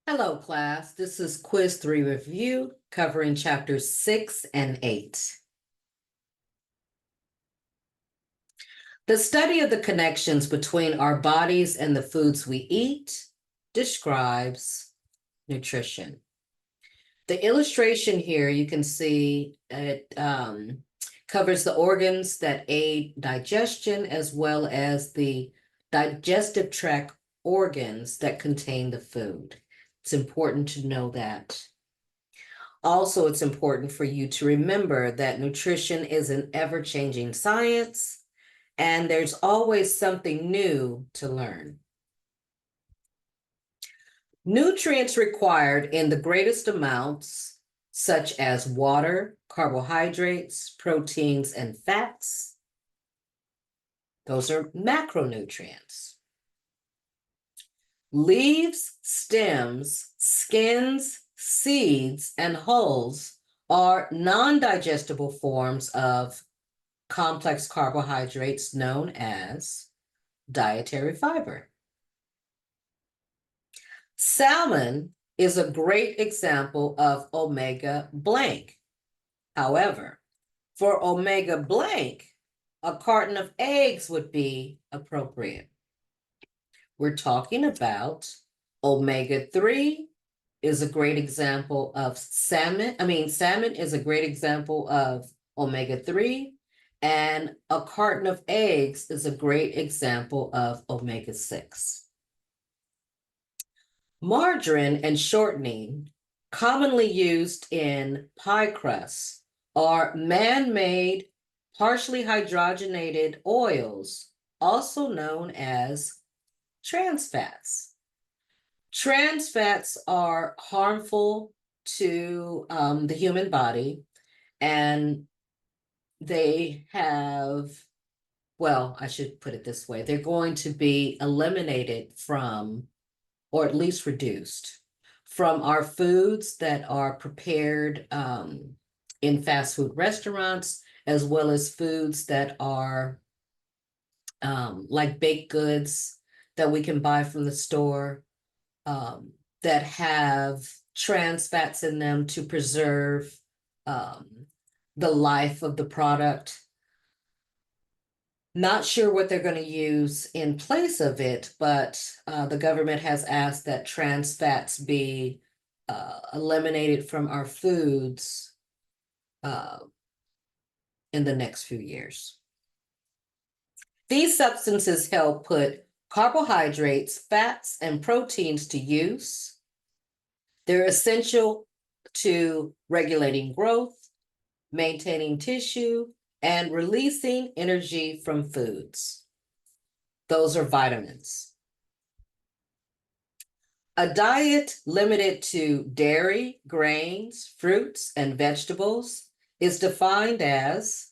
Hello, class. This is Quiz 3 Review covering chapters 6 and 8. The study of the connections between our bodies and the foods we eat describes nutrition. The illustration here, you can see it covers the organs that aid digestion as well as the digestive tract organs that contain the food. It's important to know that. Also, it's important for you to remember that nutrition is an ever-changing science, and there's always something new to learn. Nutrients required in the greatest amounts, such as water, carbohydrates, proteins, and fats, those are macronutrients. Leaves, stems, skins, seeds, and hulls are non-digestible forms of complex carbohydrates known as dietary fiber. Salmon is a great example of omega blank. However, for omega blank, a carton of eggs would be appropriate. We're talking about omega-3 is a great example of salmon. Salmon is a great example of omega-3, and a carton of eggs is a great example of omega-6. Margarine and shortening, commonly used in pie crusts, are man-made, partially hydrogenated oils, also known as trans fats. Trans fats are harmful to the human body, and they have, well, I should put it this way, they're going to be eliminated from, or at least reduced, from our foods that are prepared in fast food restaurants, as well as foods that are like baked goods that we can buy from the store that have trans fats in them to preserve the life of the product. Not sure what they're going to use in place of it, but the government has asked that trans fats be eliminated from our foods in the next few years. These substances help put carbohydrates, fats, and proteins to use. They're essential to regulating growth, maintaining tissue, and releasing energy from foods. Those are vitamins. A diet limited to dairy, grains, fruits, and vegetables is defined as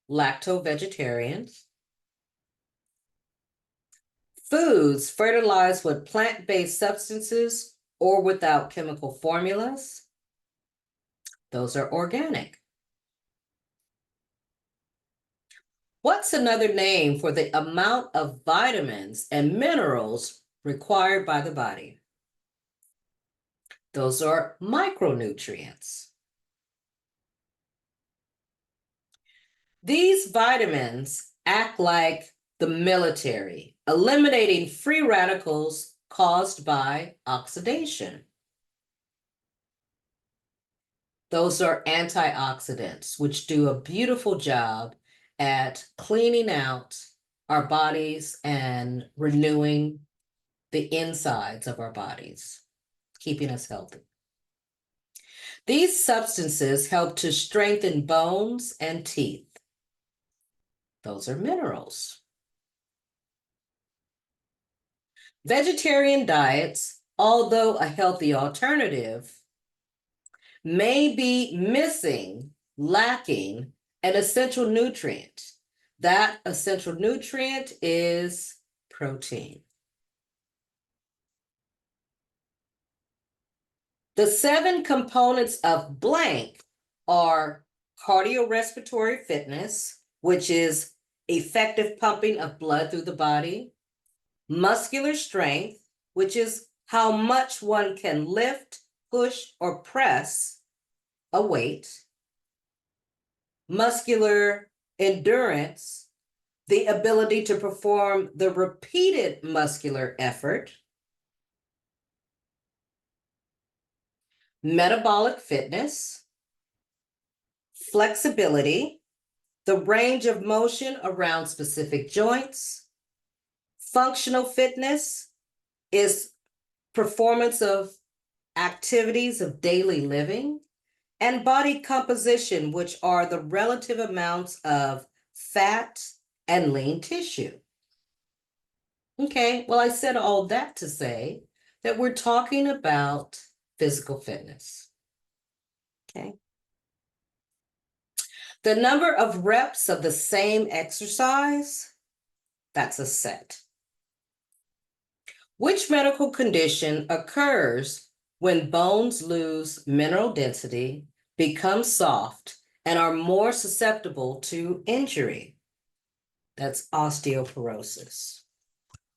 lacto-vegetarian. Foods fertilized with plant-based substances or without chemical formulas, those are organic. What's another name for the amount of vitamins and minerals required by the body? Those are micronutrients. These vitamins act like the military, eliminating free radicals caused by oxidation. Those are antioxidants, which do a beautiful job at cleaning out our bodies and renewing the insides of our bodies, keeping us healthy. These substances help to strengthen bones and teeth. Those are minerals. Vegetarian diets, although a healthy alternative, may be lacking an essential nutrient. That essential nutrient is protein. The 7 components of blank are cardiorespiratory fitness, which is effective pumping of blood through the body, muscular strength, which is how much one can lift, push, or press a weight, muscular endurance, the ability to perform the repeated muscular effort, metabolic fitness, flexibility, the range of motion around specific joints, functional fitness is performance of activities of daily living, and body composition, which are the relative amounts of fat and lean tissue. Okay, well, I said all that to say that we're talking about physical fitness. Okay. The number of reps of the same exercise, that's a set. Which medical condition occurs when bones lose mineral density, become soft, and are more susceptible to injury? That's osteoporosis.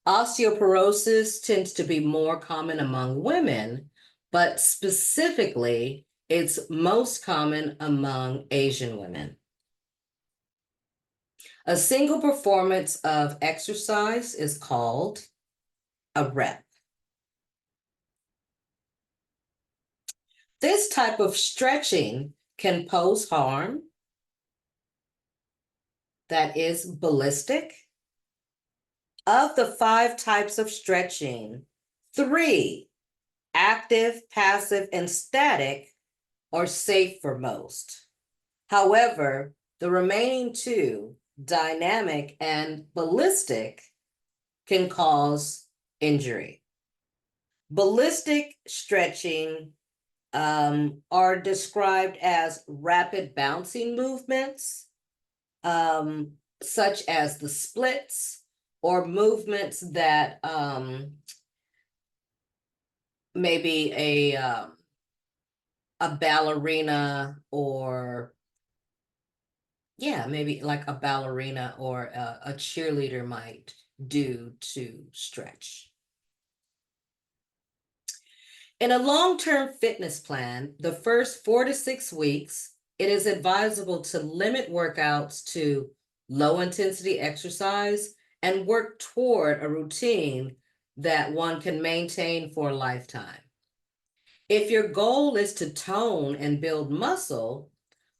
Osteoporosis tends to be more common among women, but specifically, it's most common among Asian women. A single performance of exercise is called a rep. This type of stretching can pose harm that is ballistic. Of the 5 types of stretching, 3, active, passive, and static, are safe for most. However, the remaining 2, dynamic and ballistic, can cause injury. Ballistic stretching are described as rapid bouncing movements, such as the splits, or movements that maybe a ballerina, or maybe like a ballerina or a cheerleader might do to stretch. In a long-term fitness plan, the first 4 to 6 weeks, it is advisable to limit workouts to low-intensity exercise and work toward a routine that one can maintain for a lifetime. If your goal is to tone and build muscle,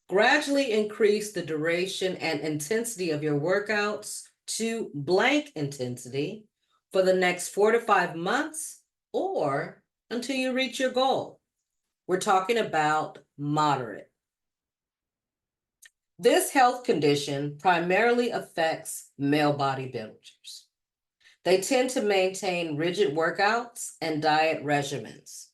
gradually increase the duration and intensity of your workouts to blank intensity for the next 4 to 5 months, or until you reach your goal. We're talking about moderate. This health condition primarily affects male bodybuilders. They tend to maintain rigid workouts and diet regimens.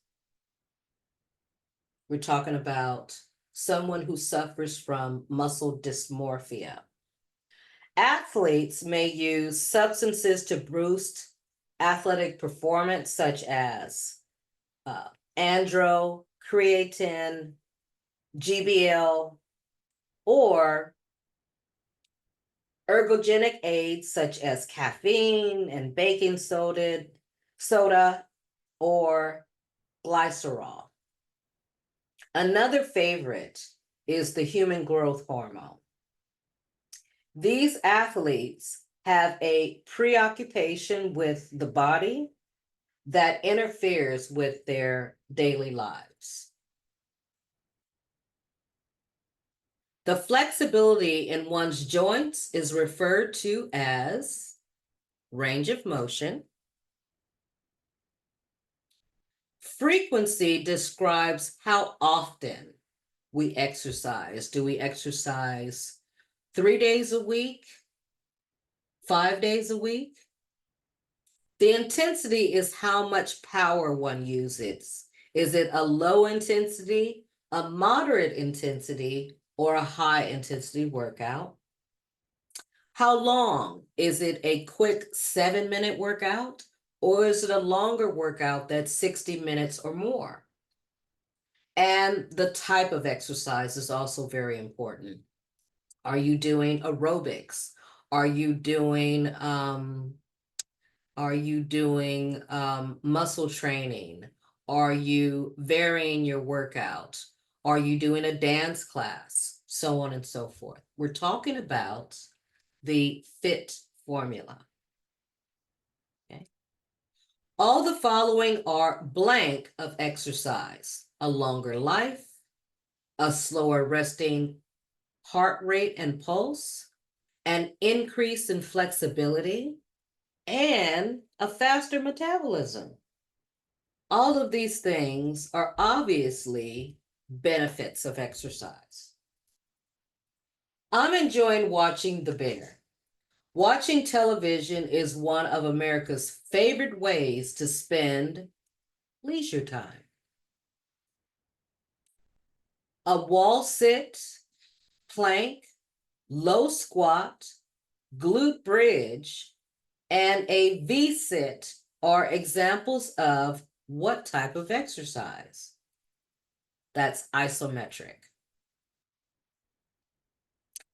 We're talking about someone who suffers from muscle dysmorphia. Athletes may use substances to boost athletic performance, such as andro, creatine, GBL, or ergogenic aids such as caffeine and baking soda, or glycerol. Another favorite is the human growth hormone. These athletes have a preoccupation with the body that interferes with their daily lives. The flexibility in one's joints is referred to as range of motion. Frequency describes how often we exercise. Do we exercise 3 days a week? 5 days a week? The intensity is how much power one uses. Is it a low intensity, a moderate intensity, or a high intensity workout? How long? Is it a quick 7-minute workout, or is it a longer workout that's 60 minutes or more? And the type of exercise is also very important. Are you doing aerobics? Are you doing Are you doing muscle training? Are you varying your workout? Are you doing a dance class? So on and so forth. We're talking about the FIT formula. Okay. All the following are blank of exercise: a longer life, a slower resting heart rate and pulse, an increase in flexibility, and a faster metabolism. All of these things are obviously benefits of exercise. I'm enjoying watching The Bear. Watching television is one of America's favorite ways to spend leisure time. A wall sit, plank, low squat, glute bridge, and a V-sit are examples of what type of exercise? That's isometric.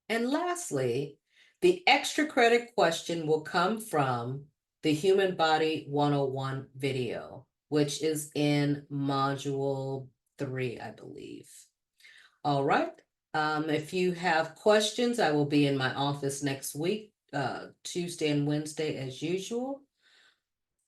And lastly, the extra credit question will come from the Human Body 101 video, which is in module 3, I believe. All right. If you have questions, I will be in my office next week, Tuesday and Wednesday as usual.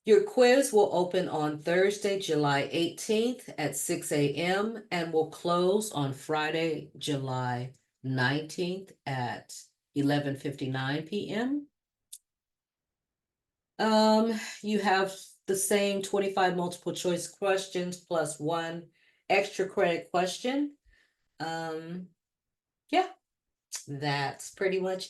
Your quiz will open on Thursday, July 18th at 6 a.m. and will close on Friday, July 19th at 11:59 p.m. You have the same 25 multiple choice questions plus one extra credit question. Yeah, that's pretty much